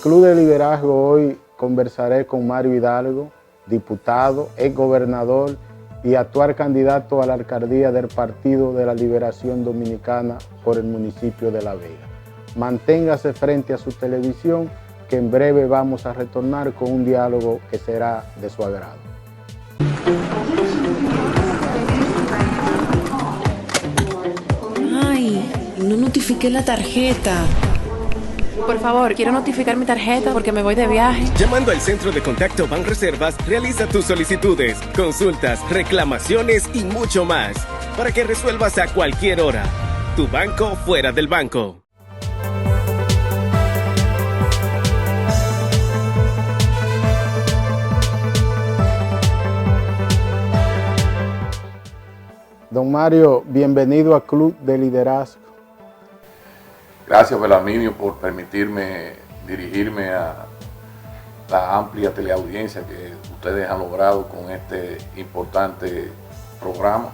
Club de Liderazgo hoy conversaré con Mario Hidalgo, diputado, exgobernador y actual candidato a la alcaldía del Partido de la Liberación Dominicana por el municipio de La Vega. Manténgase frente a su televisión, que en breve vamos a retornar con un diálogo que será de su agrado. Ay, no notifiqué la tarjeta. Por favor, quiero notificar mi tarjeta porque me voy de viaje. Llamando al centro de contacto Banreservas, realiza tus solicitudes, consultas, reclamaciones y mucho más para que resuelvas a cualquier hora. Tu banco fuera del banco. Don Mario, bienvenido al Club de Liderazgo. Gracias, Belarminio, por permitirme dirigirme a la amplia teleaudiencia que ustedes han logrado con este importante programa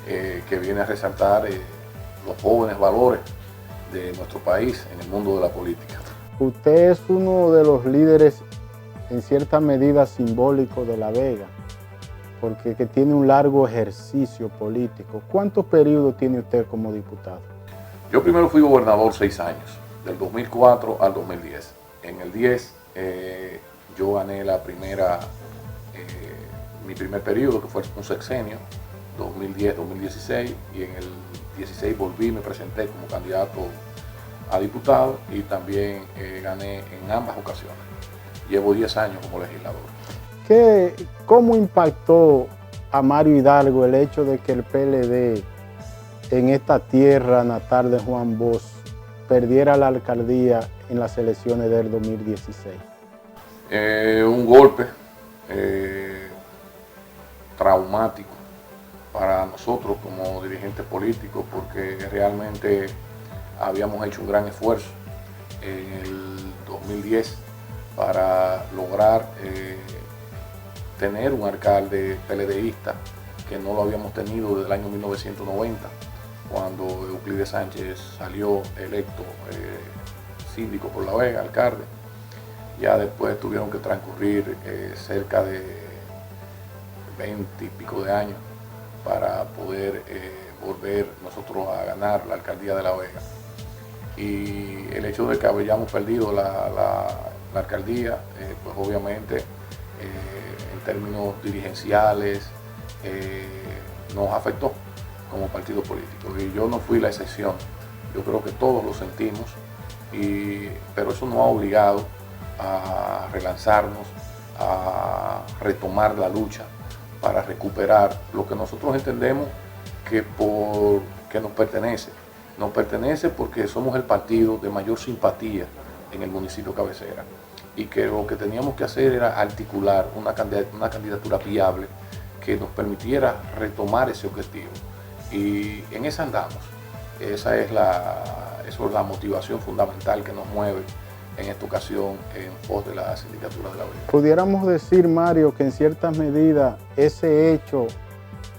que viene a resaltar los jóvenes valores de nuestro país en el mundo de la política. Usted es uno de los líderes en cierta medida simbólico de La Vega, porque que tiene un largo ejercicio político. ¿Cuántos periodos tiene usted como diputado? Yo primero fui gobernador 6 años, del 2004 al 2010. En el 10 yo gané mi primer periodo, que fue un sexenio, 2010-2016, y en el 16 volví y me presenté como candidato a diputado y también gané en ambas ocasiones. Llevo 10 años como legislador. ¿Cómo impactó a Mario Hidalgo el hecho de que el PLD en esta tierra natal de Juan Bosch perdiera la alcaldía en las elecciones del 2016? Un golpe traumático para nosotros como dirigentes políticos, porque realmente habíamos hecho un gran esfuerzo en el 2010 para lograr tener un alcalde PLDista, que no lo habíamos tenido desde el año 1990, cuando Euclides Sánchez salió electo síndico por La Vega, alcalde. Ya después tuvieron que transcurrir cerca de 20 y pico de años para poder volver nosotros a ganar la alcaldía de La Vega. Y el hecho de que habíamos perdido la alcaldía, pues obviamente en términos dirigenciales nos afectó como partido político, y yo no fui la excepción. Yo creo que todos lo sentimos, pero eso nos ha obligado a relanzarnos, a retomar la lucha para recuperar lo que nosotros entendemos que nos pertenece. Nos pertenece porque somos el partido de mayor simpatía en el municipio cabecera, y que lo que teníamos que hacer era articular una candidatura viable que nos permitiera retomar ese objetivo. Y en esa andamos. Esa es la motivación fundamental que nos mueve en esta ocasión en pos de la sindicatura de La Vega. Pudiéramos decir, Mario, que en cierta medida ese hecho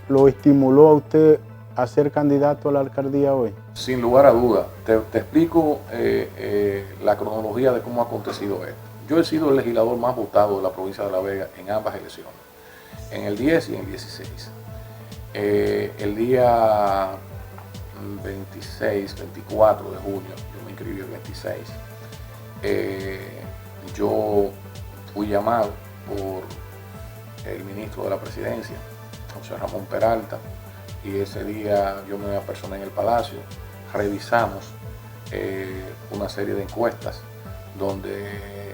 lo estimuló a usted a ser candidato a la alcaldía hoy. Sin lugar a duda. Te explico la cronología de cómo ha acontecido esto. Yo he sido el legislador más votado de la provincia de La Vega en ambas elecciones, en el 10 y en el 16. El día 26, 24 de junio, yo me inscribí el 26, yo fui llamado por el ministro de la Presidencia, José Ramón Peralta, y ese día yo me apersoné en el Palacio. Revisamos una serie de encuestas donde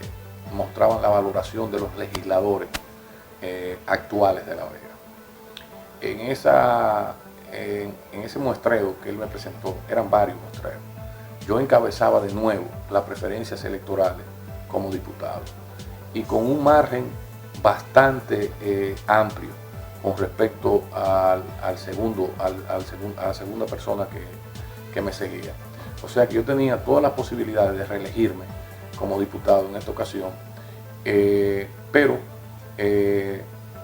mostraban la valoración de los legisladores actuales de La Vega. En ese muestreo que él me presentó, eran varios muestreos, yo encabezaba de nuevo las preferencias electorales como diputado, y con un margen bastante amplio con respecto a la segunda persona que me seguía. O sea que yo tenía todas las posibilidades de reelegirme como diputado en esta ocasión, pero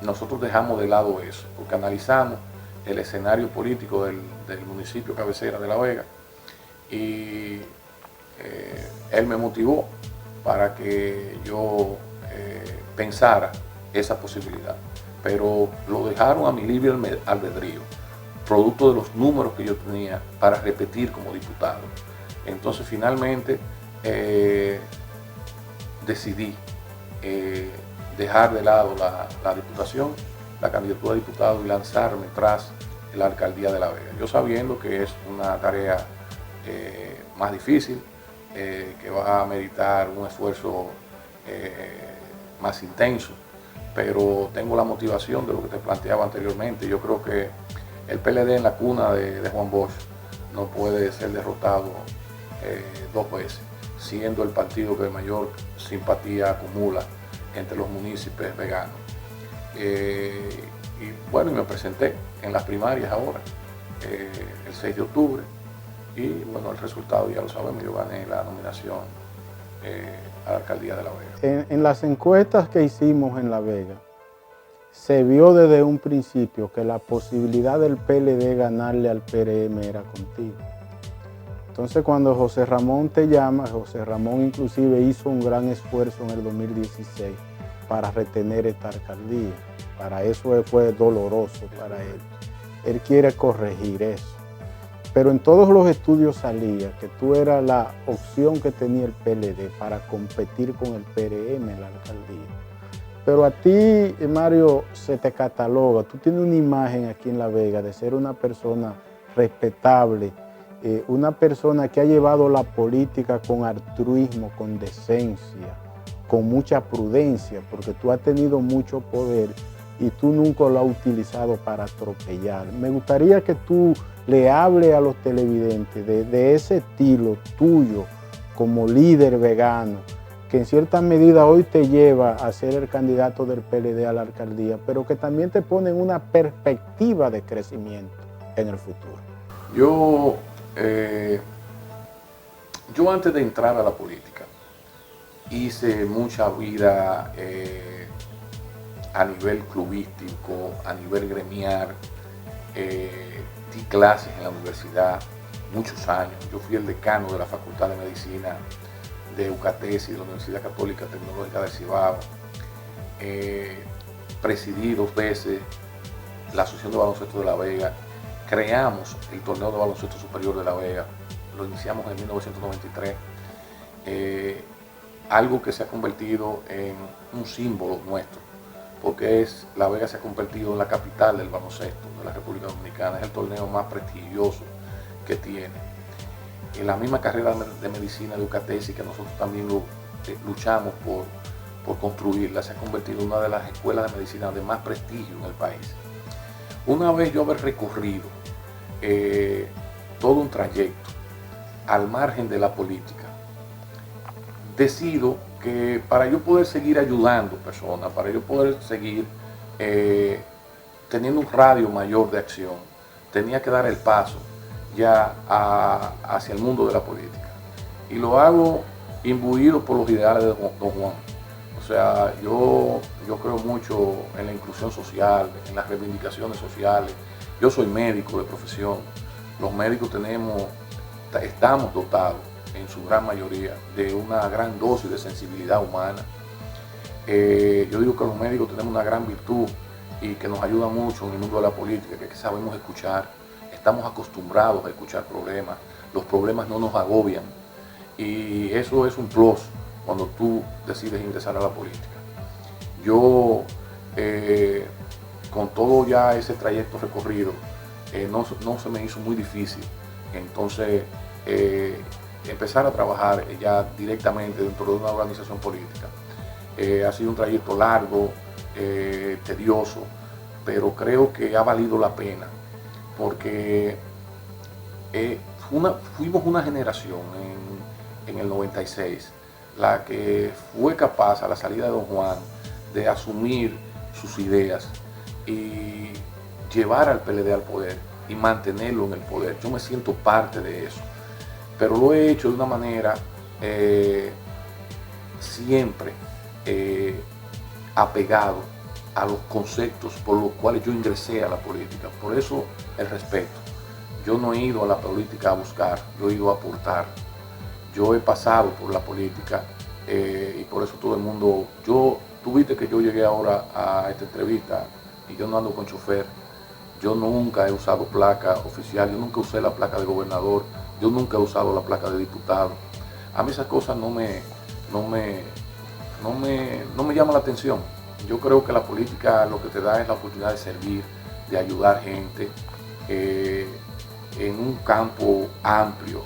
nosotros dejamos de lado eso, porque analizamos el escenario político del municipio cabecera de La Vega, y él me motivó para que yo pensara esa posibilidad. Pero lo dejaron a mi libre albedrío, producto de los números que yo tenía para repetir como diputado. Entonces finalmente decidí dejar de lado la diputación, la candidatura a diputado y lanzarme tras la alcaldía de La Vega. Yo sabiendo que es una tarea más difícil, que va a meritar un esfuerzo más intenso, pero tengo la motivación de lo que te planteaba anteriormente. Yo creo que el PLD en la cuna de Juan Bosch no puede ser derrotado 2 veces, siendo el partido que mayor simpatía acumula entre los municipios veganos. Y bueno, me presenté en las primarias ahora, el 6 de octubre, y bueno, el resultado ya lo sabemos, yo gané la nominación a la alcaldía de La Vega. En las encuestas que hicimos en La Vega, se vio desde un principio que la posibilidad del PLD ganarle al PRM era contigo. Entonces cuando José Ramón te llama, José Ramón inclusive hizo un gran esfuerzo en el 2016 para retener esta alcaldía. Para eso fue doloroso para él. Él quiere corregir eso. Pero en todos los estudios salía que tú eras la opción que tenía el PLD para competir con el PRM en la alcaldía. Pero a ti, Mario, se te cataloga, tú tienes una imagen aquí en La Vega de ser una persona respetable, una persona que ha llevado la política con altruismo, con decencia, con mucha prudencia, porque tú has tenido mucho poder y tú nunca lo has utilizado para atropellar. Me gustaría que tú le hables a los televidentes de ese estilo tuyo como líder vegano, que en cierta medida hoy te lleva a ser el candidato del PLD a la alcaldía, pero que también te pone en una perspectiva de crecimiento en el futuro. Yo antes de entrar a la política hice mucha vida a nivel clubístico, a nivel gremial, di clases en la universidad muchos años. Yo fui el decano de la Facultad de Medicina de UCATESI, de la Universidad Católica Tecnológica del Cibao. Presidí 2 veces la Asociación de Baloncesto de La Vega. Creamos el Torneo de Baloncesto Superior de La Vega. Lo iniciamos en 1993. Algo que se ha convertido en un símbolo nuestro, porque La Vega se ha convertido en la capital del baloncesto de la República Dominicana. Es el torneo más prestigioso que tiene. En la misma carrera de medicina de UCATESI, que nosotros también luchamos por construirla, se ha convertido en una de las escuelas de medicina de más prestigio en el país. Una vez yo haber recorrido todo un trayecto al margen de la política, decido que para yo poder seguir ayudando personas, para yo poder seguir teniendo un radio mayor de acción, tenía que dar el paso ya hacia el mundo de la política. Y lo hago imbuido por los ideales de Don Juan. O sea, yo creo mucho en la inclusión social, en las reivindicaciones sociales. Yo soy médico de profesión. Los médicos estamos dotados, en su gran mayoría, de una gran dosis de sensibilidad humana. Yo digo que los médicos tenemos una gran virtud y que nos ayuda mucho en el mundo de la política, que sabemos escuchar. Estamos acostumbrados a escuchar problemas, los problemas no nos agobian y eso es un plus cuando tú decides ingresar a la política. Yo, con todo ya ese trayecto recorrido, no se me hizo muy difícil entonces empezar a trabajar ya directamente dentro de una organización política. Ha sido un trayecto largo, tedioso, pero creo que ha valido la pena, porque fuimos una generación en el 96 la que fue capaz a la salida de Don Juan de asumir sus ideas y llevar al PLD al poder y mantenerlo en el poder. Yo me siento parte de eso, pero lo he hecho de una manera siempre apegado a los conceptos por los cuales yo ingresé a la política. Por eso el respeto. Yo no he ido a la política a buscar, yo he ido a aportar. Yo he pasado por la política y por eso todo el mundo, tú viste que yo llegué ahora a esta entrevista y yo no ando con chofer, yo nunca he usado placa oficial, yo nunca usé la placa de gobernador, yo nunca he usado la placa de diputado. A mí esas cosas no me llaman la atención. Yo creo que la política lo que te da es la oportunidad de servir, de ayudar gente en un campo amplio.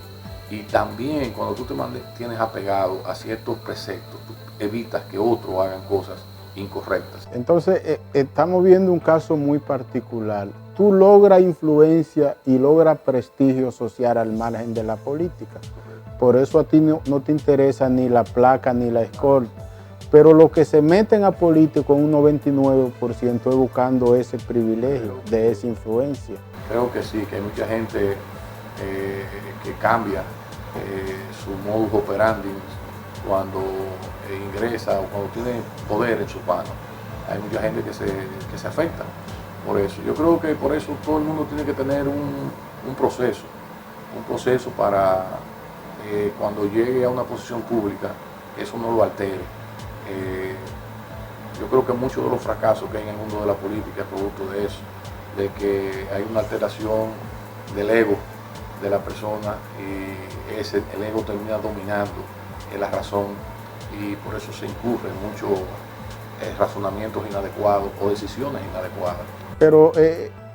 Y también cuando tú te tienes apegado a ciertos preceptos, tú evitas que otros hagan cosas incorrectas. Entonces, estamos viendo un caso muy particular. Tú logras influencia y logras prestigio social al margen de la política. Por eso a ti no te interesa ni la placa ni la escolta. Pero los que se meten a político en un 99% es buscando ese privilegio, de esa influencia. Creo que sí, que hay mucha gente que cambia su modus operandi cuando ingresa o cuando tiene poder en sus manos. Hay mucha gente que se afecta por eso. Yo creo que por eso todo el mundo tiene que tener un proceso para cuando llegue a una posición pública, eso no lo altere. Yo creo que muchos de los fracasos que hay en el mundo de la política es producto de eso, de que hay una alteración del ego de la persona y el ego termina dominando la razón y por eso se incurre en muchos razonamientos inadecuados o decisiones inadecuadas. Pero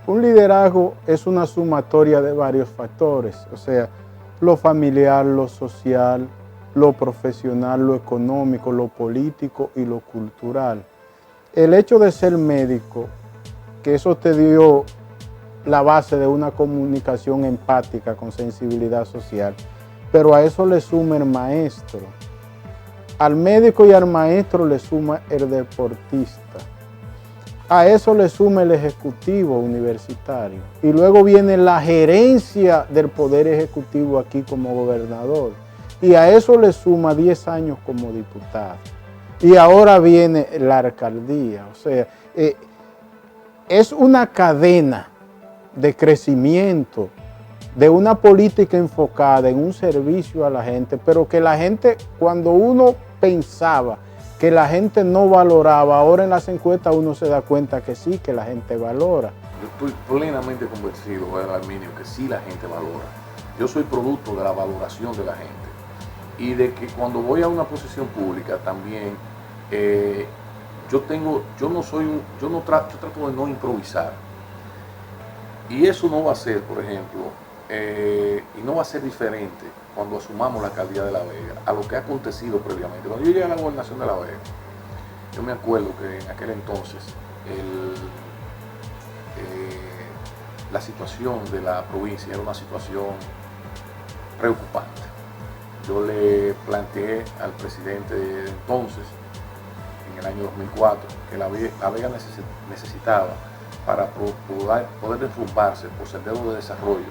un liderazgo es una sumatoria de varios factores, o sea, lo familiar, lo social, lo profesional, lo económico, lo político y lo cultural. El hecho de ser médico, que eso te dio la base de una comunicación empática con sensibilidad social, pero a eso le suma el maestro. Al médico y al maestro le suma el deportista. A eso le suma el ejecutivo universitario. Y luego viene la gerencia del poder ejecutivo aquí como gobernador. Y a eso le suma 10 años como diputado. Y ahora viene la alcaldía. O sea, es una cadena de crecimiento, de una política enfocada en un servicio a la gente, pero que la gente, cuando uno pensaba que la gente no valoraba, ahora en las encuestas uno se da cuenta que sí, que la gente valora. Yo estoy plenamente convencido, Arminio, que sí la gente valora. Yo soy producto de la valoración de la gente. Y de que cuando voy a una posición pública también, yo trato de no improvisar. Y eso no va a ser, por ejemplo, y no va a ser diferente cuando asumamos la alcaldía de La Vega a lo que ha acontecido previamente. Cuando yo llegué a la gobernación de La Vega, yo me acuerdo que en aquel entonces la situación de la provincia era una situación preocupante. Yo le planteé al presidente de entonces, en el año 2004, que La Vega necesitaba, para poder derrumbarse por senderos de desarrollo,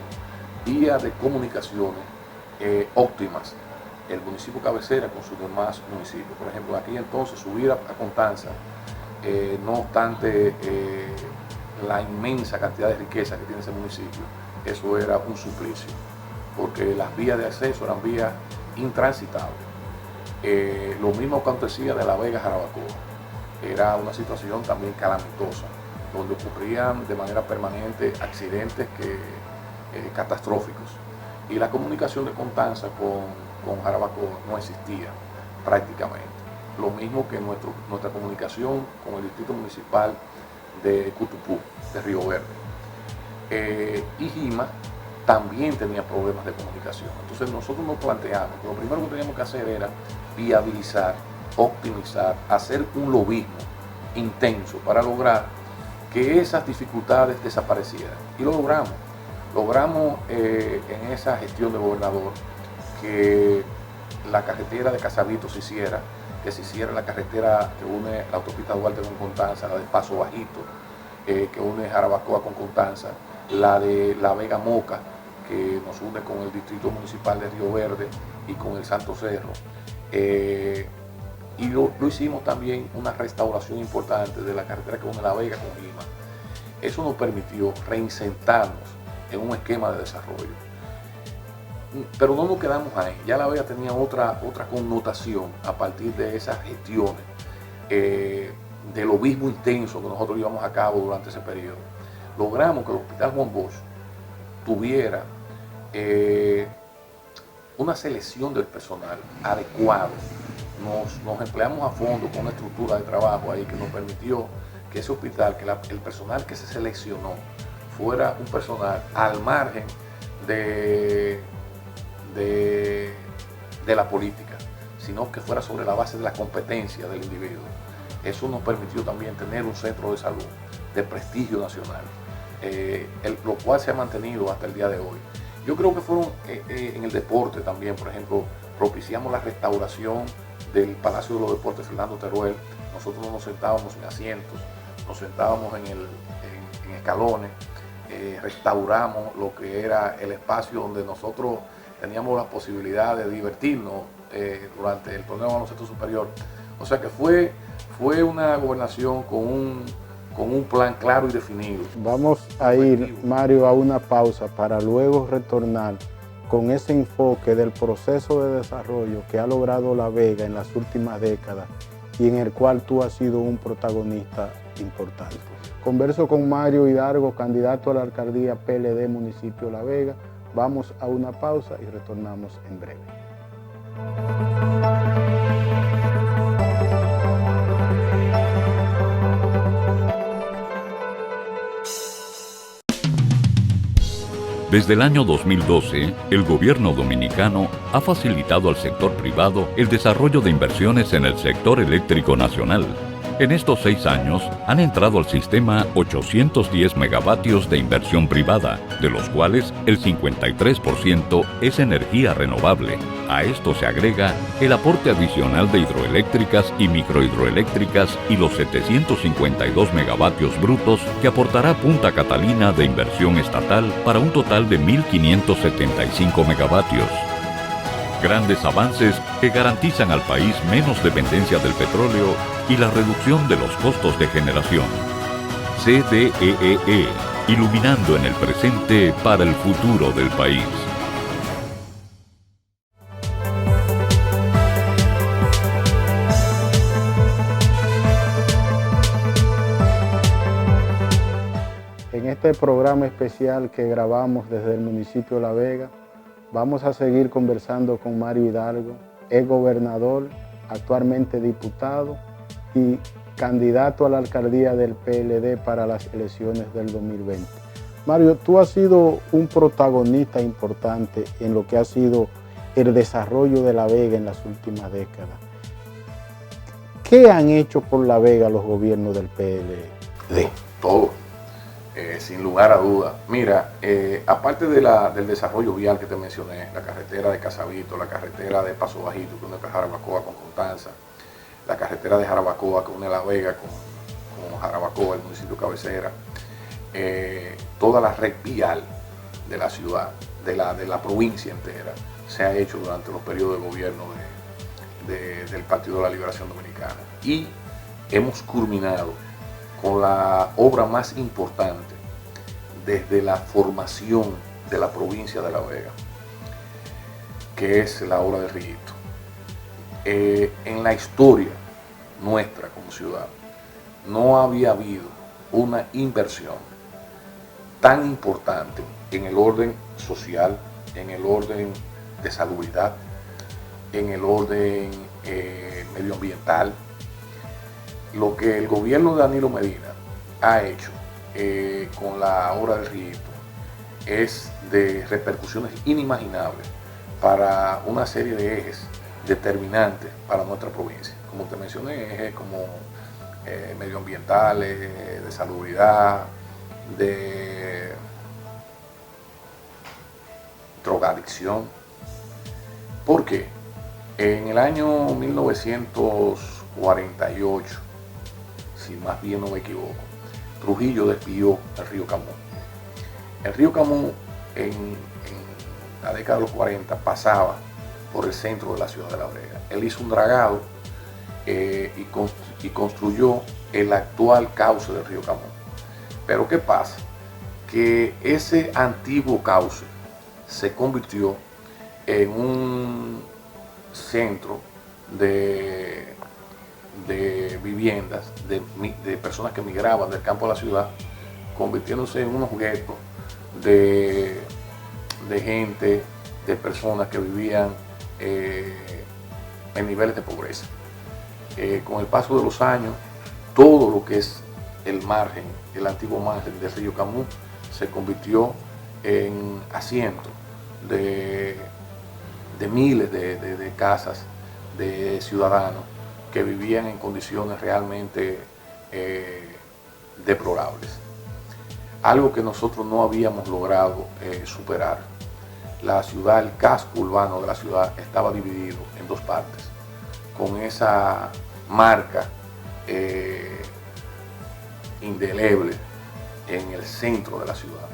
vías de comunicaciones óptimas, el municipio cabecera con sus demás municipios. Por ejemplo, aquí entonces subir a Constanza, no obstante la inmensa cantidad de riqueza que tiene ese municipio, eso era un suplicio, porque las vías de acceso eran vías intransitables. Lo mismo acontecía de La Vega a Jarabacoa, era una situación también calamitosa, donde ocurrían de manera permanente accidentes catastróficos. Y la comunicación de Constanza con Jarabacoa no existía prácticamente. Lo mismo que nuestra comunicación con el distrito municipal de Cutupú, de Río Verde. Y Jima también tenía problemas de comunicación. Entonces nosotros nos planteamos que lo primero que teníamos que hacer era viabilizar, optimizar, hacer un lobismo intenso para lograr que esas dificultades desaparecieran. Y lo logramos. Logramos en esa gestión de gobernador que la carretera de Casabito se hiciera, que se hiciera la carretera que une la autopista Duarte con Constanza, la de Paso Bajito, que une Jarabacoa con Constanza, la de La Vega Moca, que nos une con el distrito municipal de Río Verde y con el Santo Cerro. Y lo hicimos también una restauración importante de la carretera que une La Vega con Lima. Eso nos permitió reinsertarnos en un esquema de desarrollo. pero no nos quedamos ahí. Ya La Vega tenía otra connotación a partir de esas gestiones, del obispo intenso que nosotros llevamos a cabo durante ese periodo. Logramos que el Hospital Juan Bosch tuviera una selección del personal adecuado. Nos empleamos a fondo con una estructura de trabajo ahí que nos permitió que ese hospital, que el personal que se seleccionó fuera un personal al margen de la política, sino que fuera sobre la base de la competencia del individuo. Eso nos permitió también tener un centro de salud de prestigio nacional, lo cual se ha mantenido hasta el día de hoy. Yo creo que fueron en el deporte también, por ejemplo, propiciamos la restauración del Palacio de los Deportes Fernando Teruel. Nosotros no nos sentábamos en asientos, nos sentábamos en escalones, restauramos lo que era el espacio donde nosotros teníamos la posibilidad de divertirnos durante el torneo de baloncesto superior. O sea que fue una gobernación con un plan claro y definido. Vamos a ir, Mario, a una pausa para luego retornar con ese enfoque del proceso de desarrollo que ha logrado La Vega en las últimas décadas y en el cual tú has sido un protagonista importante. Converso con Mario Hidalgo, candidato a la alcaldía PLD Municipio La Vega. Vamos a una pausa y retornamos en breve. Desde el año 2012, el gobierno dominicano ha facilitado al sector privado el desarrollo de inversiones en el sector eléctrico nacional. En estos 6 años han entrado al sistema 810 megavatios de inversión privada, de los cuales el 53% es energía renovable. A esto se agrega el aporte adicional de hidroeléctricas y microhidroeléctricas y los 752 megavatios brutos que aportará Punta Catalina de inversión estatal para un total de 1.575 megavatios. Grandes avances que garantizan al país menos dependencia del petróleo y la reducción de los costos de generación. CDEE, iluminando en el presente para el futuro del país. En este programa especial que grabamos desde el municipio de La Vega, vamos a seguir conversando con Mario Hidalgo, ex gobernador, actualmente diputado y candidato a la alcaldía del PLD para las elecciones del 2020. Mario, tú has sido un protagonista importante en lo que ha sido el desarrollo de La Vega en las últimas décadas. ¿Qué han hecho por La Vega los gobiernos del PLD? Todo. Sin lugar a dudas. Mira, aparte del desarrollo vial que te mencioné, la carretera de Casavito, la carretera de Paso Bajito que une Jarabacoa con Constanza, la carretera de Jarabacoa que une La Vega con Jarabacoa, el municipio cabecera, toda la red vial de la ciudad, de la provincia entera, se ha hecho durante los periodos de gobierno del Partido de la Liberación Dominicana. Y hemos culminado con la obra más importante desde la formación de la provincia de La Vega, que es la obra del Rillito. En la historia nuestra como ciudad no había habido una inversión tan importante en el orden social, en el orden de salubridad, en el orden medioambiental. Lo que el gobierno de Danilo Medina ha hecho con la obra del Rillito es de repercusiones inimaginables para una serie de ejes determinantes para nuestra provincia. Como te mencioné, ejes como medioambientales, de salubridad, de drogadicción. ¿Por qué? En el año 1948, si más bien no me equivoco, Trujillo despidió el río Camus. El río Camus en la década de los 40 pasaba por el centro de la ciudad de La Vega. Él hizo un dragado y construyó el actual cauce del río Camus. Pero ¿qué pasa? Que ese antiguo cauce se convirtió en un centro de viviendas de personas que migraban del campo a la ciudad, convirtiéndose en unos guetos de gente, de personas que vivían en niveles de pobreza. Con el paso de los años, todo lo que es el margen, el antiguo margen del río Camus, se convirtió en asiento de miles de casas de ciudadanos que vivían en condiciones realmente deplorables. Algo que nosotros no habíamos logrado superar. La ciudad, el casco urbano de la ciudad estaba dividido en dos partes, con esa marca indeleble en el centro de la ciudad.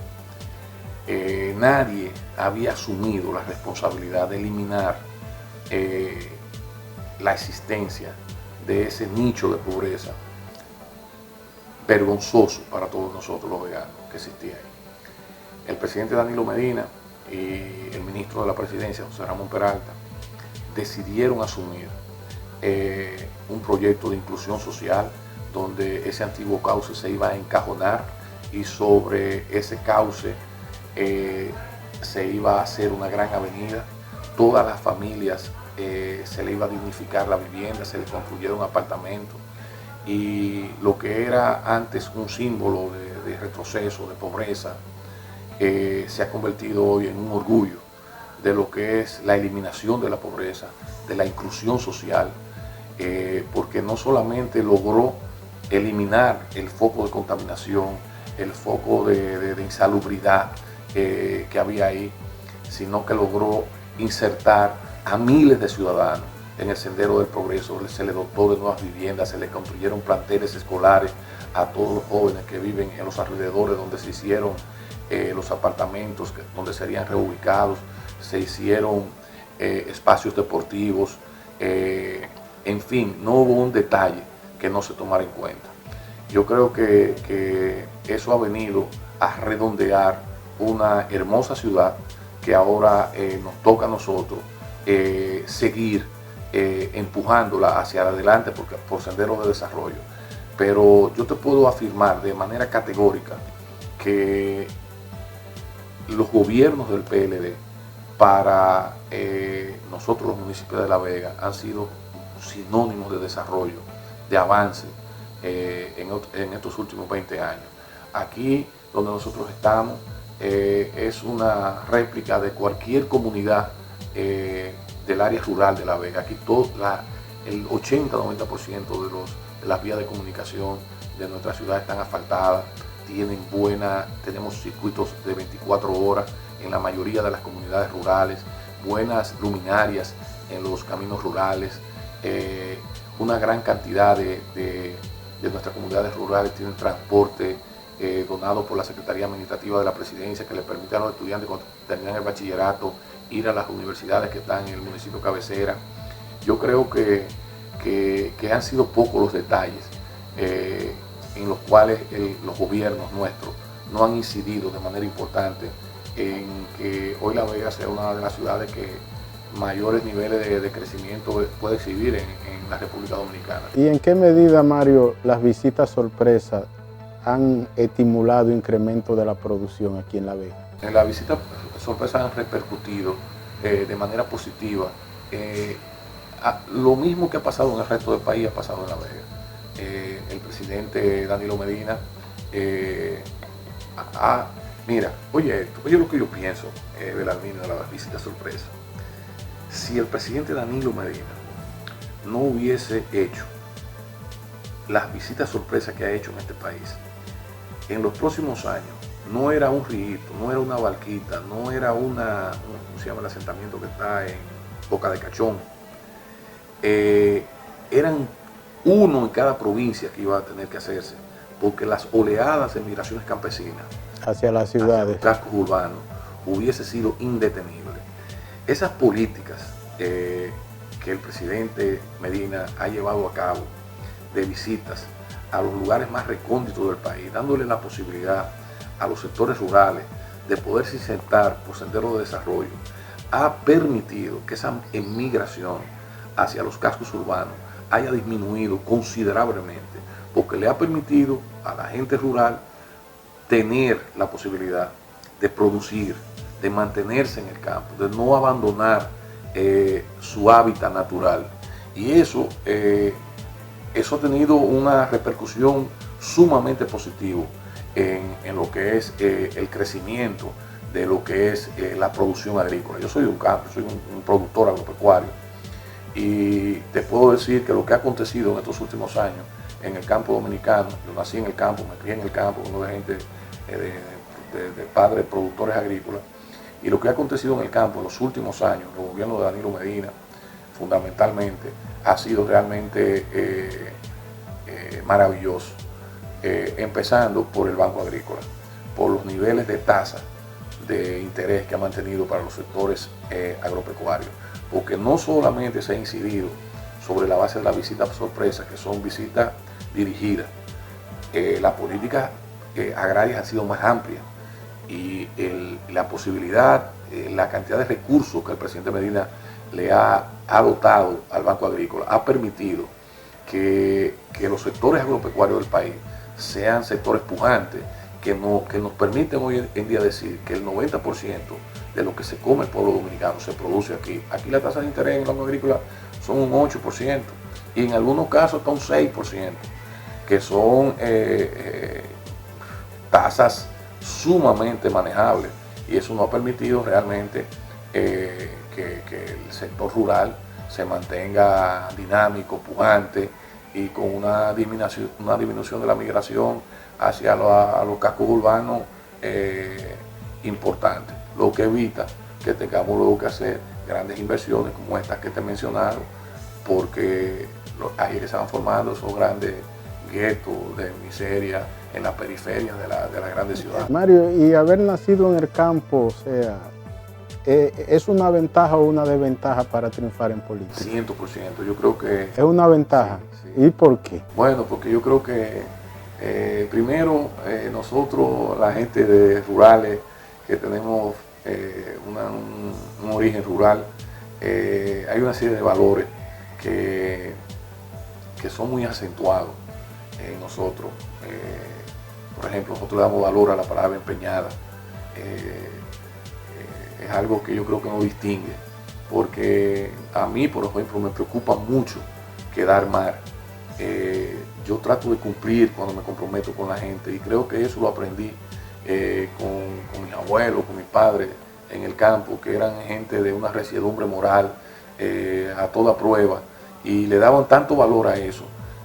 Nadie había asumido la responsabilidad de eliminar la existencia de ese nicho de pobreza vergonzoso para todos nosotros los veganos que existía ahí. El presidente Danilo Medina y el ministro de la Presidencia, José Ramón Peralta, decidieron asumir un proyecto de inclusión social donde ese antiguo cauce se iba a encajonar y sobre ese cauce se iba a hacer una gran avenida. Todas las familias se le iba a dignificar la vivienda, se les construyeron apartamentos y lo que era antes un símbolo de retroceso, de pobreza, se ha convertido hoy en un orgullo de lo que es la eliminación de la pobreza, de la inclusión social, porque no solamente logró eliminar el foco de contaminación, el foco de insalubridad que había ahí, sino que logró insertar a miles de ciudadanos en el sendero del progreso. Se les dotó de nuevas viviendas, se les construyeron planteles escolares a todos los jóvenes que viven en los alrededores donde se hicieron los apartamentos donde serían reubicados, se hicieron espacios deportivos, en fin, no hubo un detalle que no se tomara en cuenta. Yo creo que eso ha venido a redondear una hermosa ciudad que ahora nos toca a nosotros seguir empujándola hacia adelante por senderos de desarrollo. Pero yo te puedo afirmar de manera categórica que los gobiernos del PLD para nosotros los municipios de La Vega han sido sinónimos de desarrollo, de avance en estos últimos 20 años. Aquí donde nosotros estamos es una réplica de cualquier comunidad del área rural de La Vega. Aquí el 80-90% de las vías de comunicación de nuestra ciudad están asfaltadas, tenemos circuitos de 24 horas en la mayoría de las comunidades rurales, buenas luminarias en los caminos rurales, una gran cantidad de nuestras comunidades rurales tienen transporte donado por la Secretaría Administrativa de la Presidencia que le permite a los estudiantes cuando terminan el bachillerato ir a las universidades que están en el municipio cabecera. Yo creo que han sido pocos los detalles en los cuales los gobiernos nuestros no han incidido de manera importante en que hoy La Vega sea una de las ciudades que mayores niveles de crecimiento puede exhibir en la República Dominicana. ¿Y en qué medida, Mario, las visitas sorpresa han estimulado incremento de la producción aquí en La Vega? En las visitas sorpresa han repercutido de manera positiva. Lo mismo que ha pasado en el resto del país ha pasado en La Vega. El presidente Danilo Medina oye lo que yo pienso, Belarmino, de las visitas sorpresa. Si el presidente Danilo Medina no hubiese hecho las visitas sorpresa que ha hecho en este país, en los próximos años no era un rito, no era una barquita, no era ¿cómo se llama el asentamiento que está en Boca de Cachón? Eran uno en cada provincia que iba a tener que hacerse, porque las oleadas de migraciones campesinas hacia las ciudades, hacia los cascos urbanos, hubiese sido indetenible. Esas políticas que el presidente Medina ha llevado a cabo de visitas a los lugares más recónditos del país, dándole la posibilidad a los sectores rurales de poderse insertar por senderos de desarrollo, ha permitido que esa emigración hacia los cascos urbanos haya disminuido considerablemente, porque le ha permitido a la gente rural tener la posibilidad de producir, de mantenerse en el campo, de no abandonar su hábitat natural. Y eso ha tenido una repercusión sumamente positiva en lo que es el crecimiento de lo que es la producción agrícola. Yo soy de un campo, soy un productor agropecuario, y te puedo decir que lo que ha acontecido en estos últimos años en el campo dominicano, yo nací en el campo, me crié en el campo, uno de gente de padres productores agrícolas, y lo que ha acontecido en el campo en los últimos años, el gobierno de Danilo Medina, fundamentalmente, ha sido realmente maravilloso, empezando por el Banco Agrícola, por los niveles de tasa de interés que ha mantenido para los sectores agropecuarios, porque no solamente se ha incidido sobre la base de las visitas sorpresa, que son visitas dirigidas, las políticas agrarias han sido más amplias, y la posibilidad, la cantidad de recursos que el presidente Medina le ha dotado al Banco Agrícola ha permitido que los sectores agropecuarios del país sean sectores pujantes, que nos permiten hoy en día decir que el 90% de lo que se come el pueblo dominicano se produce aquí. Aquí la tasa de interés en el Banco Agrícola son un 8%, y en algunos casos hasta un 6%, que son tasas sumamente manejables, y eso nos ha permitido realmente que el sector rural se mantenga dinámico, pujante, y con una disminución de la migración hacia los cascos urbanos importante, lo que evita que tengamos luego que hacer grandes inversiones como estas que te he mencionado, porque ahí que se van formando esos grandes guetos de miseria en las periferias de las grandes ciudades. Mario, y haber nacido en el campo, o sea, ¿es una ventaja o una desventaja para triunfar en política? 100%, yo creo que... Es una ventaja. Sí, sí. ¿Y por qué? Bueno, porque yo creo que primero nosotros, la gente de rurales, que tenemos un origen rural, hay una serie de valores que son muy acentuados en nosotros. Por ejemplo, nosotros le damos valor a la palabra empeñada. Es algo que yo creo que nos distingue, porque a mí, por ejemplo, me preocupa mucho quedar mal. Yo trato de cumplir cuando me comprometo con la gente, y creo que eso lo aprendí con mis abuelos, con mis padres en el campo, que eran gente de una resiedumbre moral a toda prueba, y le daban tanto valor a eso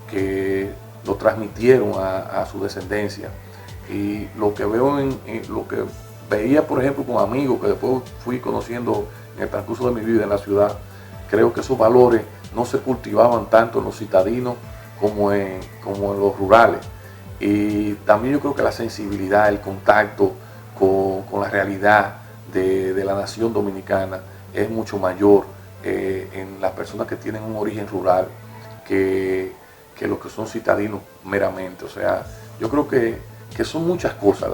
que lo transmitieron a su descendencia. Y lo que veo lo que veía, por ejemplo, con amigos que después fui conociendo en el transcurso de mi vida en la ciudad, creo que esos valores no se cultivaban tanto en los citadinos como en los rurales. Y también yo creo que la sensibilidad, el contacto con la realidad de la nación dominicana es mucho mayor en las personas que tienen un origen rural que los que son citadinos meramente. O sea, yo creo que son muchas cosas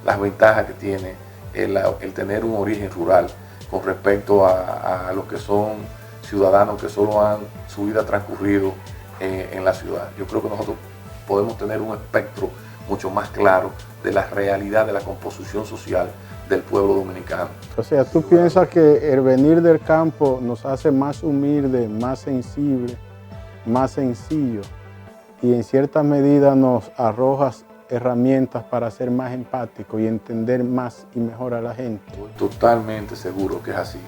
las ventajas que tiene el tener un origen rural con respecto a los que son ciudadanos que solo han su vida transcurrido en la ciudad. Yo creo que nosotros podemos tener un espectro mucho más claro de la realidad de la composición social del pueblo dominicano. O sea, ¿tú piensas que el venir del campo nos hace más humildes, más sensibles, más sencillos, y en cierta medida nos arroja herramientas para ser más empáticos y entender más y mejor a la gente? Totalmente seguro que es así,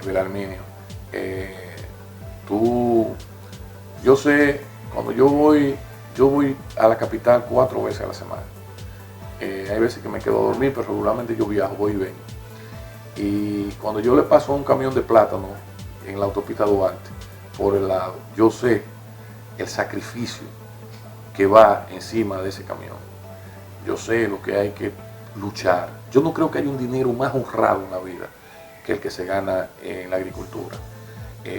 Belarminio. Yo sé, cuando yo voy a la capital 4 veces a la semana. Hay veces que me quedo a dormir, pero regularmente yo viajo, voy y vengo. Y cuando yo le paso a un camión de plátano en la autopista Duarte, por el lado, yo sé el sacrificio que va encima de ese camión. Yo sé lo que hay que luchar. Yo no creo que haya un dinero más honrado en la vida que el que se gana en la agricultura.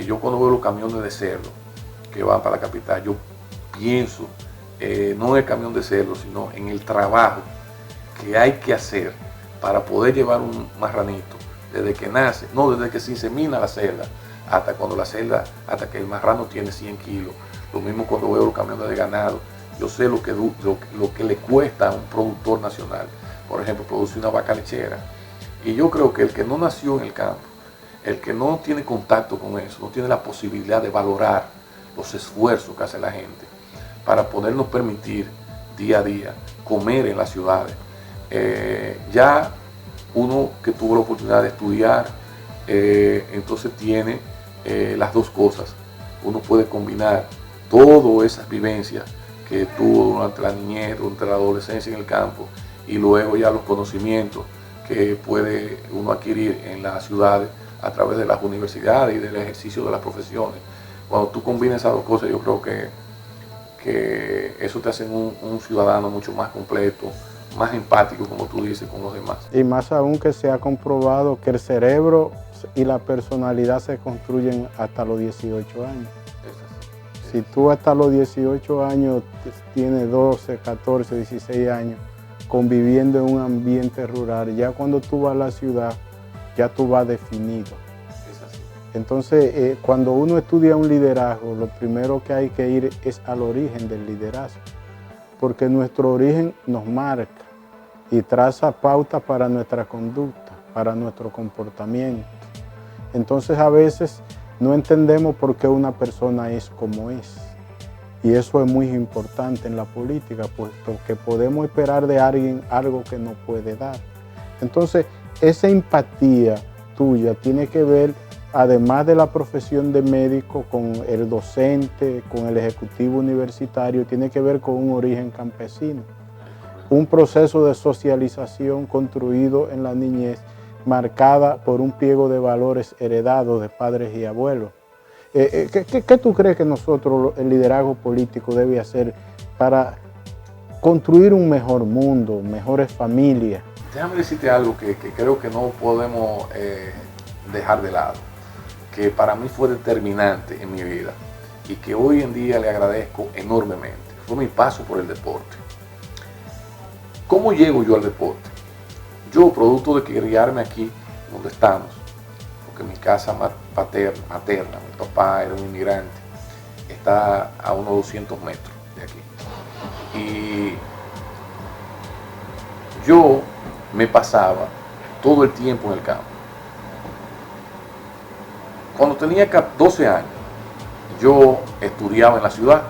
Yo cuando veo los camiones de cerdo que van para la capital, yo pienso no en el camión de cerdo, sino en el trabajo que hay que hacer para poder llevar un marranito desde que nace, no, desde que se insemina la celda, hasta cuando la celda, hasta que el marrano tiene 100 kilos. Lo mismo cuando veo los camiones de ganado. Yo sé lo que le cuesta a un productor nacional, por ejemplo, producir una vaca lechera. Y yo creo que el que no nació en el campo, el que no tiene contacto con eso, no tiene la posibilidad de valorar los esfuerzos que hace la gente para podernos permitir día a día comer en las ciudades. Ya uno que tuvo la oportunidad de estudiar, entonces tiene las dos cosas. Uno puede combinar todas esas vivencias que tuvo durante la niñez, durante la adolescencia en el campo, y luego ya los conocimientos que puede uno adquirir en las ciudades a través de las universidades y del ejercicio de las profesiones. Cuando tú combinas esas dos cosas, yo creo que eso te hace un ciudadano mucho más completo, más empático, como tú dices, con los demás. Y más aún que se ha comprobado que el cerebro y la personalidad se construyen hasta los 18 años. Si tú hasta los 18 años tienes 12, 14, 16 años conviviendo en un ambiente rural, ya cuando tú vas a la ciudad, ya tú vas definido. Entonces, cuando uno estudia un liderazgo, lo primero que hay que ir es al origen del liderazgo, porque nuestro origen nos marca y traza pautas para nuestra conducta, para nuestro comportamiento. Entonces, a veces no entendemos por qué una persona es como es. Y eso es muy importante en la política, puesto que podemos esperar de alguien algo que no puede dar. Entonces, esa empatía tuya tiene que ver, además de la profesión de médico, con el docente, con el ejecutivo universitario, tiene que ver con un origen campesino. Un proceso de socialización construido en la niñez, marcada por un pliego de valores heredados de padres y abuelos. ¿Qué tú crees que nosotros, el liderazgo político, debe hacer para construir un mejor mundo, mejores familias? Déjame decirte algo que creo que no podemos dejar de lado, que para mí fue determinante en mi vida y que hoy en día le agradezco enormemente. Fue mi paso por el deporte. ¿Cómo llego yo al deporte? Yo, producto de criarme aquí, donde estamos, porque mi casa materna, mi papá era un inmigrante, está a unos 200 metros de aquí. Y yo me pasaba todo el tiempo en el campo. Cuando tenía 12 años, yo estudiaba en la ciudad.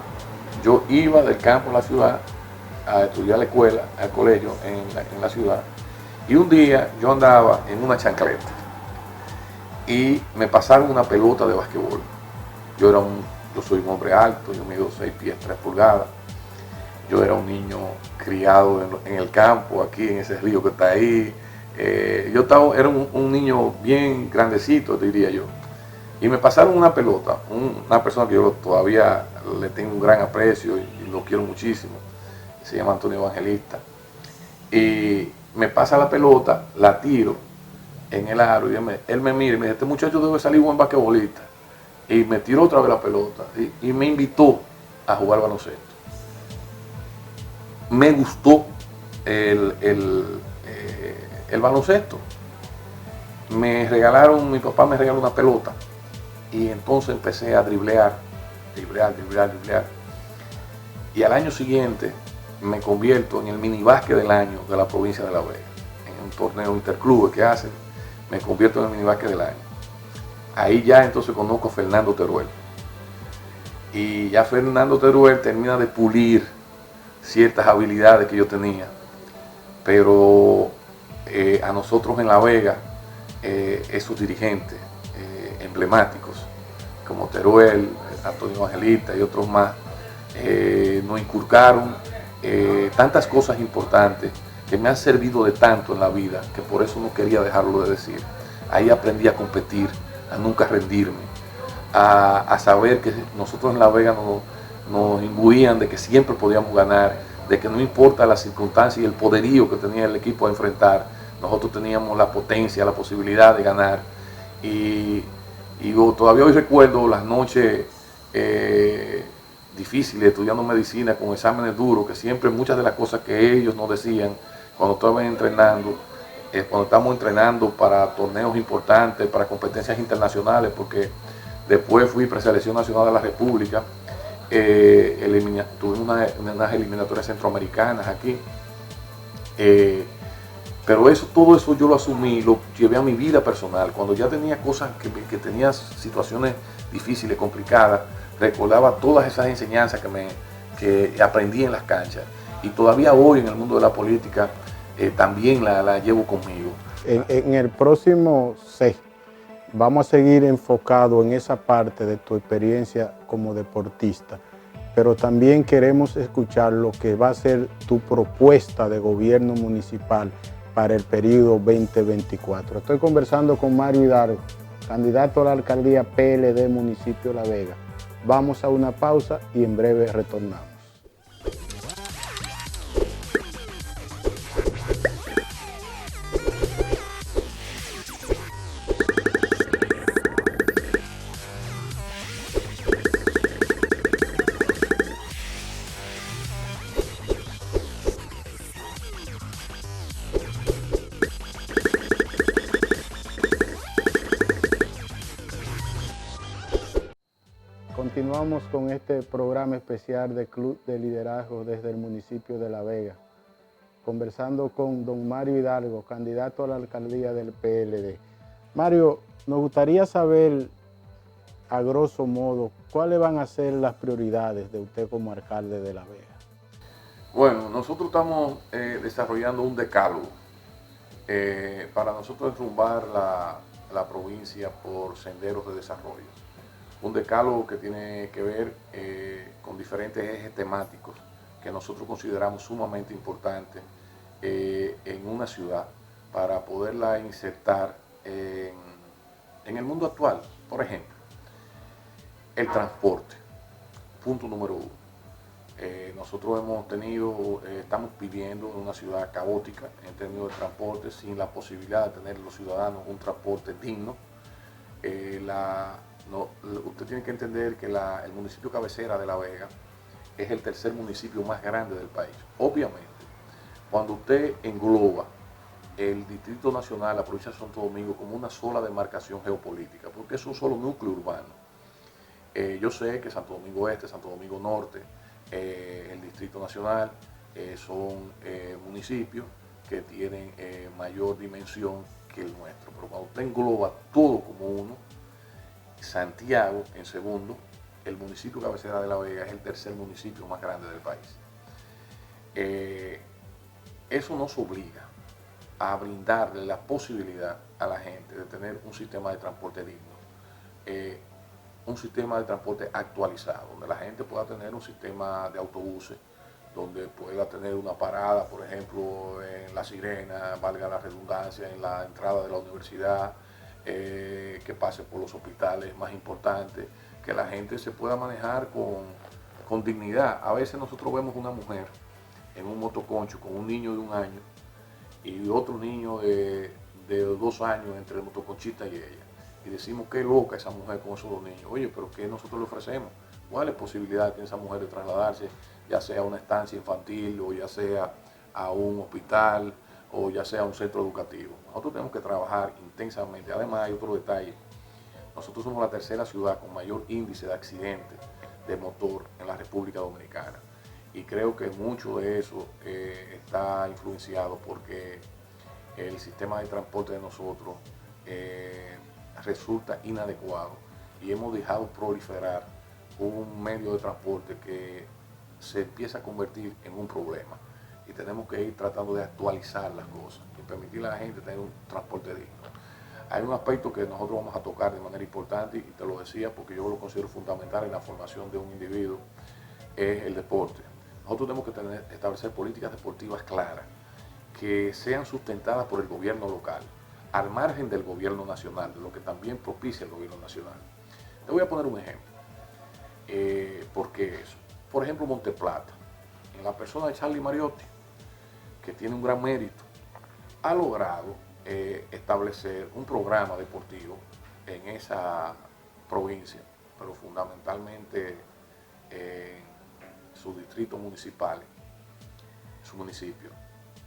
Yo iba del campo a la ciudad a estudiar la escuela, al colegio en la ciudad. Y un día yo andaba en una chancleta y me pasaron una pelota de basquetbol. Yo soy un hombre alto, yo mido 6 pies 3 pulgadas. Yo era un niño criado en el campo, aquí en ese río que está ahí. Era un niño bien grandecito, diría yo. Y me pasaron una pelota, una persona que yo todavía le tengo un gran aprecio y lo quiero muchísimo. Se llama Antonio Evangelista. Y me pasa la pelota, la tiro en el aro y él me mira y me dice, este muchacho debe salir buen basquetbolista. Y me tiró otra vez la pelota y me invitó a jugar baloncesto. Me gustó el baloncesto. Mi papá me regaló una pelota y entonces empecé a driblear. Y al año siguiente me convierto en el minibásquet del año de la provincia de La Vega. En un torneo interclubes que hacen, me convierto en el minibásquet del año. Ahí ya entonces conozco a Fernando Teruel. Y ya Fernando Teruel termina de pulir ciertas habilidades que yo tenía. Pero a nosotros en La Vega, esos dirigentes emblemáticos, como Teruel, Antonio Evangelista y otros más, nos inculcaron tantas cosas importantes que me han servido de tanto en la vida, que por eso no quería dejarlo de decir. Ahí aprendí a competir, a nunca rendirme, a saber que nosotros en La Vega nos imbuían de que siempre podíamos ganar, de que no importa las circunstancias y el poderío que tenía el equipo a enfrentar, nosotros teníamos la potencia, la posibilidad de ganar. Y todavía hoy recuerdo las noches difíciles estudiando medicina con exámenes duros, que siempre muchas de las cosas que ellos nos decían cuando estaban entrenando cuando estamos entrenando para torneos importantes, para competencias internacionales, porque después fui preselección nacional de la República, tuve unas eliminatorias centroamericanas aquí, pero todo eso yo lo asumí, lo llevé a mi vida personal. Cuando ya tenía cosas que tenía situaciones difíciles, complicadas, recordaba todas esas enseñanzas que aprendí en las canchas, y todavía hoy en el mundo de la política también la llevo conmigo. En el próximo set vamos a seguir enfocados en esa parte de tu experiencia como deportista, pero también queremos escuchar lo que va a ser tu propuesta de gobierno municipal para el periodo 2024. Estoy conversando con Mario Hidalgo, candidato a la alcaldía PLD Municipio La Vega. Vamos a una pausa y en breve retornamos. Continuamos con este programa especial de Club de Liderazgo desde el municipio de La Vega, conversando con don Mario Hidalgo, candidato a la alcaldía del PLD. Mario, nos gustaría saber, a grosso modo, cuáles van a ser las prioridades de usted como alcalde de La Vega. Bueno, nosotros estamos desarrollando un decálogo para nosotros enrumbar la provincia por senderos de desarrollo. Un decálogo que tiene que ver con diferentes ejes temáticos que nosotros consideramos sumamente importantes en una ciudad para poderla insertar en el mundo actual. Por ejemplo, el transporte, punto número 1. Nosotros estamos viviendo en una ciudad caótica en términos de transporte, sin la posibilidad de tener los ciudadanos un transporte digno. Usted tiene que entender que el municipio cabecera de La Vega es el tercer municipio más grande del país. Obviamente, cuando usted engloba el Distrito Nacional, la provincia de Santo Domingo, como una sola demarcación geopolítica, porque es un solo núcleo urbano. Yo sé que Santo Domingo Este, Santo Domingo Norte, el Distrito Nacional son municipios que tienen mayor dimensión que el nuestro, pero cuando usted engloba todo como uno, Santiago en segundo, el municipio cabecera de La Vega es el tercer municipio más grande del país. Eso nos obliga a brindarle la posibilidad a la gente de tener un sistema de transporte digno, un sistema de transporte actualizado, donde la gente pueda tener un sistema de autobuses, donde pueda tener una parada, por ejemplo, en La Sirena, valga la redundancia, en la entrada de la universidad, que pase por los hospitales más importantes, que la gente se pueda manejar con dignidad. A veces nosotros vemos una mujer en un motoconcho con un niño de 1 año y otro niño de 2 años entre el motoconchista y ella. Y decimos, qué loca esa mujer con esos 2 niños. Oye, pero ¿qué nosotros le ofrecemos? ¿Cuál es la posibilidad tiene esa mujer de trasladarse, ya sea a una estancia infantil o ya sea a un hospital o ya sea un centro educativo? Nosotros tenemos que trabajar intensamente. Además, hay otro detalle. Nosotros somos la tercera ciudad con mayor índice de accidentes de motor en la República Dominicana. Y creo que mucho de eso está influenciado porque el sistema de transporte de nosotros resulta inadecuado y hemos dejado proliferar un medio de transporte que se empieza a convertir en un problema. Y tenemos que ir tratando de actualizar las cosas y permitirle a la gente tener un transporte digno. Hay un aspecto que nosotros vamos a tocar de manera importante, y te lo decía porque yo lo considero fundamental en la formación de un individuo, es el deporte. Nosotros tenemos que establecer políticas deportivas claras, que sean sustentadas por el gobierno local, al margen del gobierno nacional, de lo que también propicia el gobierno nacional. Te voy a poner un ejemplo. ¿Por qué eso? Por ejemplo, Monteplata, en la persona de Charlie Mariotti, que tiene un gran mérito, ha logrado establecer un programa deportivo en esa provincia, pero fundamentalmente en su distrito municipal, su municipio,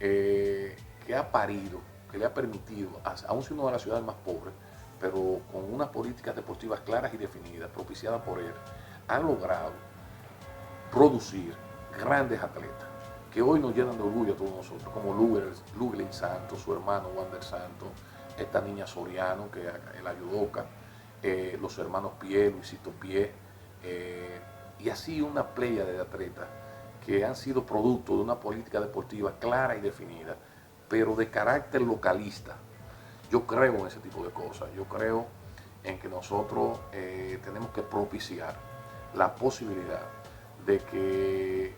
que ha parido que le ha permitido, aún siendo una de las ciudades más pobres, pero con unas políticas deportivas claras y definidas, propiciadas por él, han logrado producir grandes atletas que hoy nos llenan de orgullo a todos nosotros, como Luglin Santos, su hermano Wander Santos, esta niña Soriano, que es la judoka, los hermanos Pie, Luisito Pie, y así una playa de atletas que han sido producto de una política deportiva clara y definida, pero de carácter localista. Yo creo en ese tipo de cosas, yo creo en que nosotros tenemos que propiciar la posibilidad de que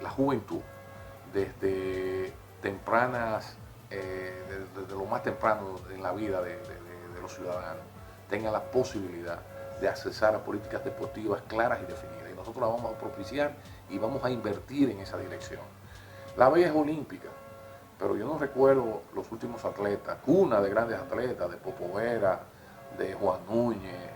la juventud, desde tempranas, desde lo más temprano en la vida de los ciudadanos, tenga la posibilidad de accesar a políticas deportivas claras y definidas. Y nosotros la vamos a propiciar y vamos a invertir en esa dirección. La Vega es olímpica, pero yo no recuerdo los últimos atletas, cuna de grandes atletas, de Popo Vera, de Juan Núñez,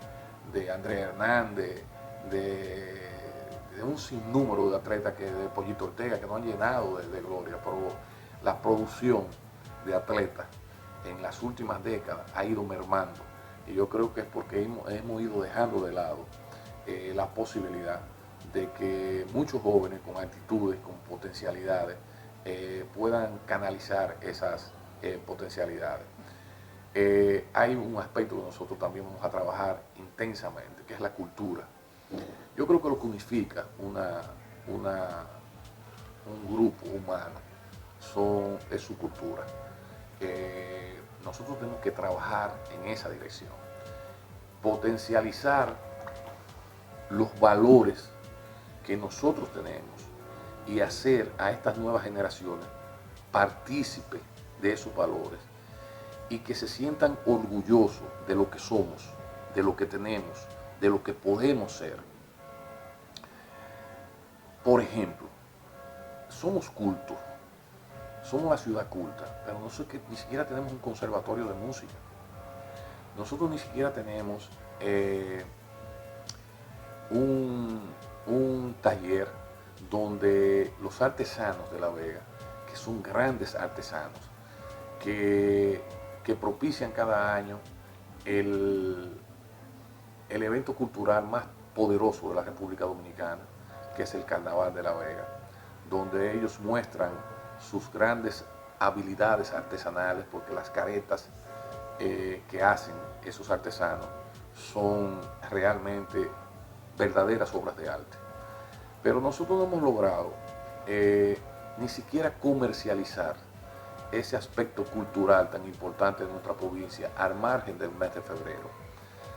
de Andrés Hernández, de un sinnúmero de atletas, de Pollito Ortega, que no han llenado de gloria, pero la producción de atletas en las últimas décadas ha ido mermando. Y yo creo que es porque hemos ido dejando de lado la posibilidad de que muchos jóvenes con actitudes, con potencialidades, puedan canalizar esas potencialidades. Hay un aspecto que nosotros también vamos a trabajar intensamente, que es la cultura. Yo creo que lo que unifica un grupo humano es su cultura. Nosotros tenemos que trabajar en esa dirección, potencializar los valores que nosotros tenemos y hacer a estas nuevas generaciones partícipes de esos valores y que se sientan orgullosos de lo que somos, de lo que tenemos, de lo que podemos ser. Por ejemplo, somos cultos, somos la ciudad culta, pero nosotros ni siquiera tenemos un conservatorio de música. Nosotros ni siquiera tenemos un taller donde los artesanos de La Vega, que son grandes artesanos, que propician cada año el evento cultural más poderoso de la República Dominicana, que es el Carnaval de La Vega, donde ellos muestran sus grandes habilidades artesanales, porque las caretas que hacen esos artesanos son realmente verdaderas obras de arte. Pero nosotros no hemos logrado ni siquiera comercializar ese aspecto cultural tan importante de nuestra provincia al margen del mes de febrero.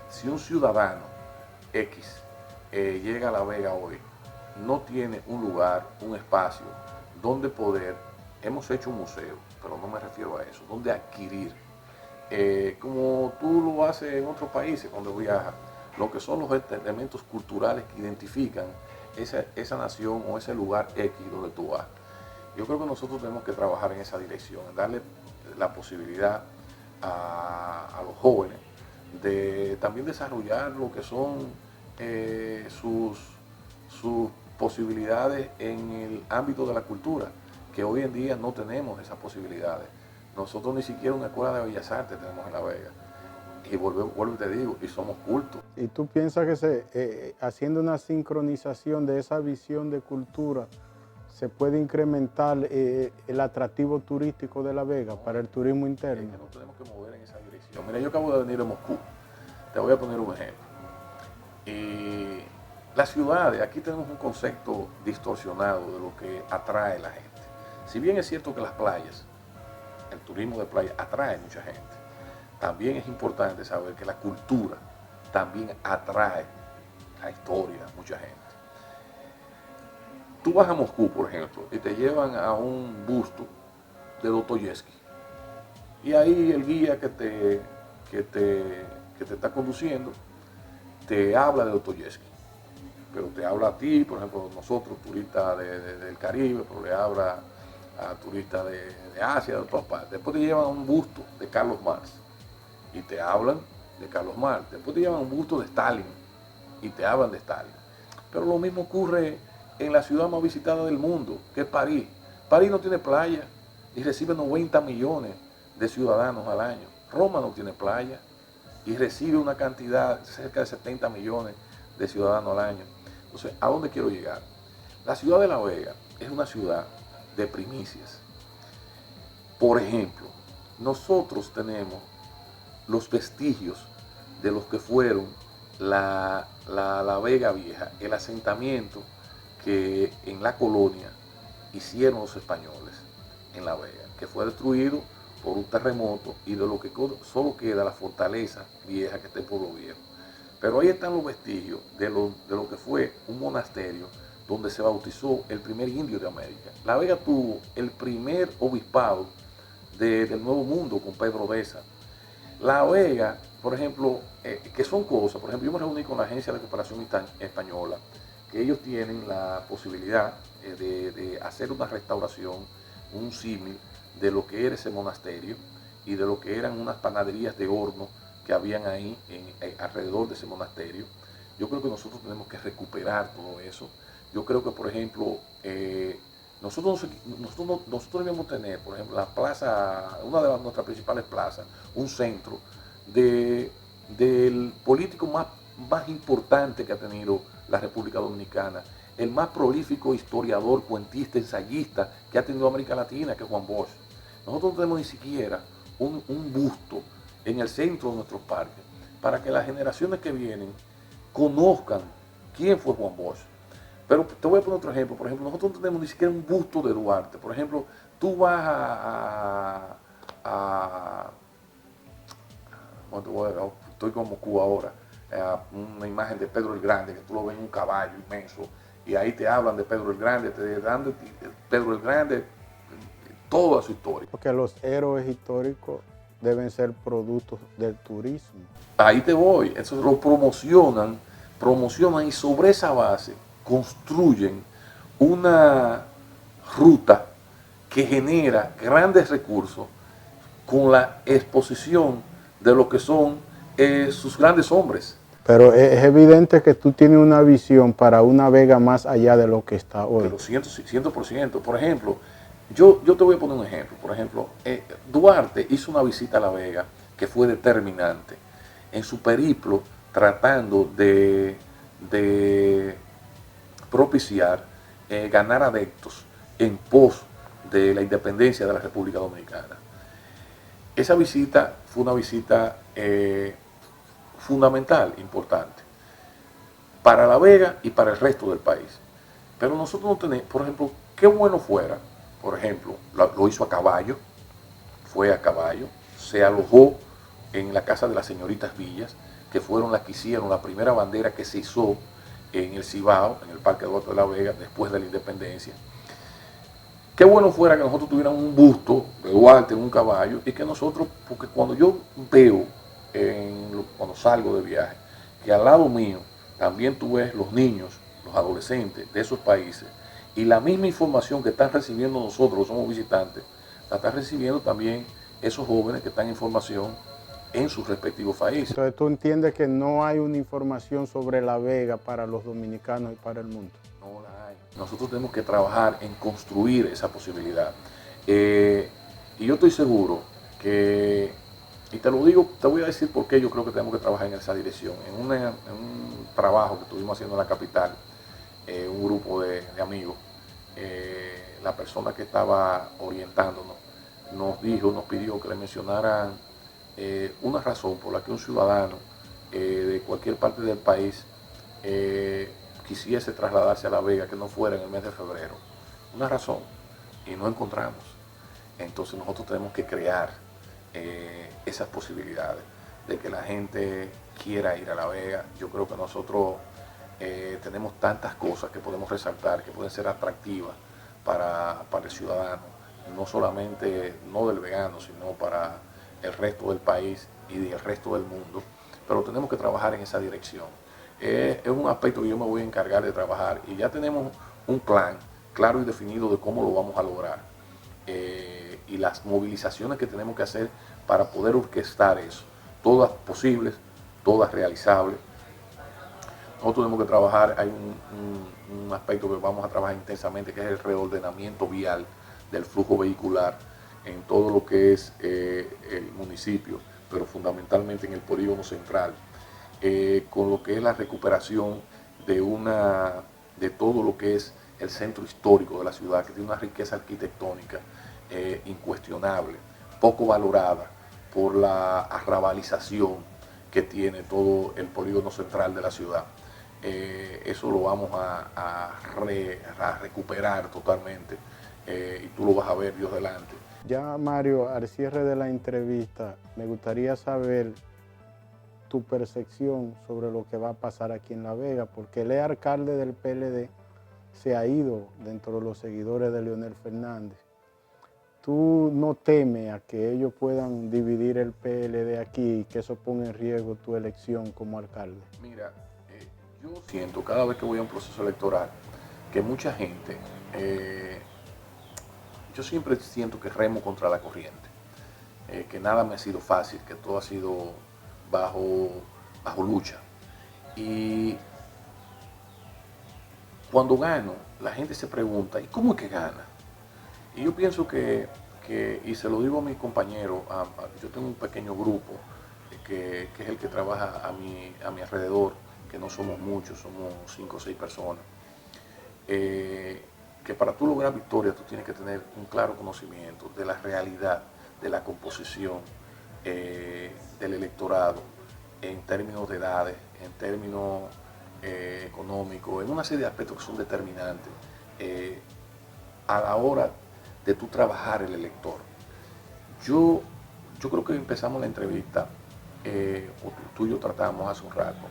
Si un ciudadano X llega a La Vega hoy, no tiene un lugar, un espacio donde poder, hemos hecho un museo, pero no me refiero a eso, donde adquirir, como tú lo haces en otros países cuando viajas, lo que son los elementos culturales que identifican esa nación o ese lugar X donde tú vas. Yo creo que nosotros tenemos que trabajar en esa dirección, darle la posibilidad a los jóvenes de también desarrollar lo que son sus posibilidades en el ámbito de la cultura, que hoy en día no tenemos esas posibilidades. Nosotros ni siquiera una escuela de bellas artes tenemos en La Vega. Y vuelvo y te digo, y somos cultos. ¿Y tú piensas que haciendo una sincronización de esa visión de cultura, se puede incrementar el atractivo turístico de La Vega para el turismo interno? Que no tenemos que mover en esa dirección. Mira, yo acabo de venir a Moscú. Te voy a poner un ejemplo. Las ciudades, aquí tenemos un concepto distorsionado de lo que atrae a la gente. Si bien es cierto que las playas, el turismo de playa atrae mucha gente, también es importante saber que la cultura también atrae a historia, mucha gente. Tú vas a Moscú, por ejemplo, y te llevan a un busto de Dostoyevsky. Y ahí el guía que te está conduciendo te habla de Dostoyevsky. Pero te habla a ti, por ejemplo, nosotros, turistas del Caribe, pero le habla a turistas de Asia, de todas partes. Después te llevan a un busto de Carlos Marx y te hablan de Carlos Marx. Después te llevan a un busto de Stalin y te hablan de Stalin. Pero lo mismo ocurre en la ciudad más visitada del mundo, que es París. París no tiene playa y recibe 90 millones de ciudadanos al año. Roma no tiene playa y recibe una cantidad, cerca de 70 millones de ciudadanos al año. Entonces, ¿a dónde quiero llegar? La ciudad de La Vega es una ciudad de primicias. Por ejemplo, nosotros tenemos los vestigios de los que fueron la Vega Vieja, el asentamiento que en la colonia hicieron los españoles en La Vega, que fue destruido por un terremoto y de lo que solo queda la fortaleza vieja que está en Pueblo Viejo. Pero ahí están los vestigios de lo que fue un monasterio donde se bautizó el primer indio de América. La Vega tuvo el primer obispado del Nuevo Mundo con Pedro Beza. La Vega, por ejemplo, que son cosas, por ejemplo, yo me reuní con la Agencia de Cooperación Española, que ellos tienen la posibilidad de hacer una restauración, un símil de lo que era ese monasterio y de lo que eran unas panaderías de horno que habían ahí alrededor de ese monasterio. Yo creo que nosotros tenemos que recuperar todo eso. Yo creo que, por ejemplo, nosotros debemos tener, por ejemplo, la plaza, una de nuestras principales plazas, un centro del político más importante que ha tenido la República Dominicana, el más prolífico historiador, cuentista, ensayista que ha tenido América Latina, que es Juan Bosch. Nosotros no tenemos ni siquiera un busto en el centro de nuestros parques para que las generaciones que vienen conozcan quién fue Juan Bosch. Pero te voy a poner otro ejemplo. Por ejemplo, nosotros no tenemos ni siquiera un busto de Duarte. Por ejemplo, tú vas estoy como Cuba ahora, una imagen de Pedro el Grande, que tú lo ves en un caballo inmenso, y ahí te hablan de Pedro el Grande, te dan de Pedro el Grande toda su historia. Porque los héroes históricos deben ser productos del turismo. Ahí te voy, eso lo promocionan y sobre esa base construyen una ruta que genera grandes recursos con la exposición de lo que son sus grandes hombres. Pero es evidente que tú tienes una visión para una Vega más allá de lo que está hoy. Pero 100%. Por ejemplo, yo te voy a poner un ejemplo. Por ejemplo, Duarte hizo una visita a La Vega que fue determinante en su periplo tratando de propiciar ganar adeptos en pos de la independencia de la República Dominicana. Esa visita fue una visita fundamental, importante, para La Vega y para el resto del país. Pero nosotros no tenemos, por ejemplo, qué bueno fuera, por ejemplo, lo hizo a caballo, fue a caballo, se alojó en la casa de las señoritas Villas, que fueron las que hicieron la primera bandera que se hizo en el Cibao, en el Parque Duarte de La Vega, después de la independencia. Qué bueno fuera que nosotros tuviéramos un busto de Duarte en un caballo y que nosotros, porque cuando yo veo, cuando salgo de viaje, que al lado mío también tú ves los niños, los adolescentes de esos países y la misma información que están recibiendo nosotros, que somos visitantes, la están recibiendo también esos jóvenes que están en formación en sus respectivos países. Entonces tú entiendes que no hay una información sobre La Vega para los dominicanos y para el mundo. No la hay. Nosotros tenemos que trabajar en construir esa posibilidad. Y yo estoy seguro que, y te lo digo, te voy a decir por qué yo creo que tenemos que trabajar en esa dirección. En un trabajo que estuvimos haciendo en la capital, un grupo de amigos, la persona que estaba orientándonos nos pidió que le mencionaran una razón por la que un ciudadano de cualquier parte del país quisiese trasladarse a La Vega que no fuera en el mes de febrero. Una razón, y no encontramos. Entonces nosotros tenemos que crear esas posibilidades de que la gente quiera ir a La Vega. Yo creo que nosotros tenemos tantas cosas que podemos resaltar, que pueden ser atractivas para el ciudadano, no solamente no del vegano, sino para el resto del país y del resto del mundo, pero tenemos que trabajar en esa dirección. Es un aspecto que yo me voy a encargar de trabajar y ya tenemos un plan claro y definido de cómo lo vamos a lograr y las movilizaciones que tenemos que hacer para poder orquestar eso, todas posibles, todas realizables. Nosotros tenemos que trabajar, hay un aspecto que vamos a trabajar intensamente, que es el reordenamiento vial del flujo vehicular, en todo lo que es el municipio, pero fundamentalmente en el polígono central, con lo que es la recuperación de todo lo que es el centro histórico de la ciudad, que tiene una riqueza arquitectónica incuestionable, poco valorada por la arrabalización que tiene todo el polígono central de la ciudad. Eso lo vamos a recuperar totalmente, y tú lo vas a ver Dios delante. Ya, Mario, al cierre de la entrevista, me gustaría saber tu percepción sobre lo que va a pasar aquí en La Vega, porque el alcalde del PLD se ha ido dentro de los seguidores de Leonel Fernández. ¿Tú no temes a que ellos puedan dividir el PLD aquí y que eso ponga en riesgo tu elección como alcalde? Mira, yo siento cada vez que voy a un proceso electoral que mucha gente, yo siempre siento que remo contra la corriente, que nada me ha sido fácil, que todo ha sido bajo lucha. Y cuando gano, la gente se pregunta, ¿y cómo es que gana? Y yo pienso que y se lo digo a mis compañeros, yo tengo un pequeño grupo que es el que trabaja a mi alrededor, que no somos muchos, somos 5 o 6 personas, que para tú lograr victoria tú tienes que tener un claro conocimiento de la realidad, de la composición del electorado, en términos de edades, en términos económicos, en una serie de aspectos que son determinantes a la hora de tú trabajar el elector. Yo creo que empezamos la entrevista, tú y yo tratamos hace un rato,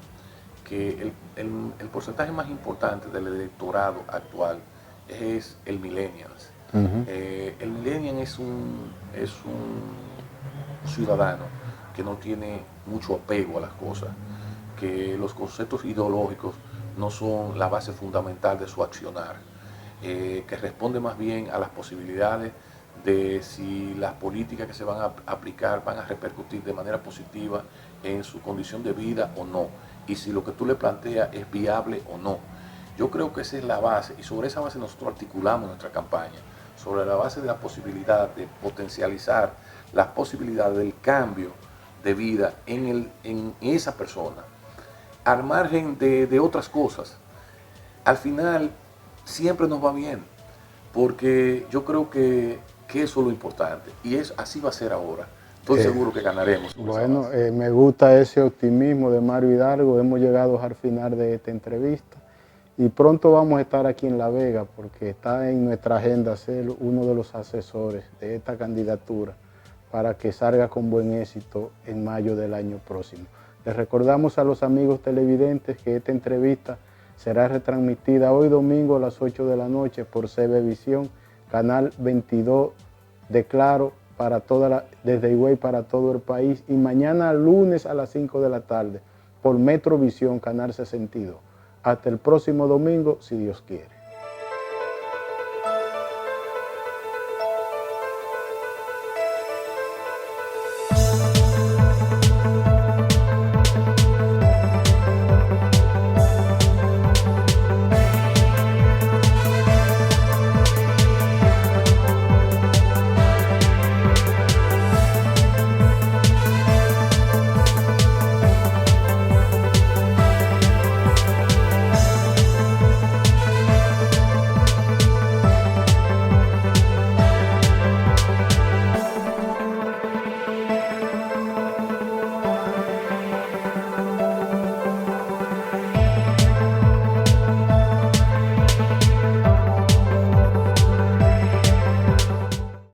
que el porcentaje más importante del electorado actual es el millennials. El millennial es un ciudadano que no tiene mucho apego a las cosas, que los conceptos ideológicos no son la base fundamental de su accionar, que responde más bien a las posibilidades de si las políticas que se van a aplicar van a repercutir de manera positiva en su condición de vida o no, y si lo que tú le planteas es viable o no. Yo creo que esa es la base, y sobre esa base nosotros articulamos nuestra campaña, sobre la base de la posibilidad de potencializar las posibilidades del cambio de vida en esa persona, al margen de otras cosas. Al final siempre nos va bien, porque yo creo que eso es lo importante, y así va a ser ahora. Estoy seguro que ganaremos. Bueno, me gusta ese optimismo de Mario Hidalgo. Hemos llegado al final de esta entrevista y pronto vamos a estar aquí en La Vega, porque está en nuestra agenda ser uno de los asesores de esta candidatura para que salga con buen éxito en mayo del año próximo. Les recordamos a los amigos televidentes que esta entrevista será retransmitida hoy domingo a las 8 de la noche por CB Visión, canal 22 de Claro, desde Higüey para todo el país, y mañana lunes a las 5 de la tarde por Metrovisión, canal 62. Hasta el próximo domingo, si Dios quiere.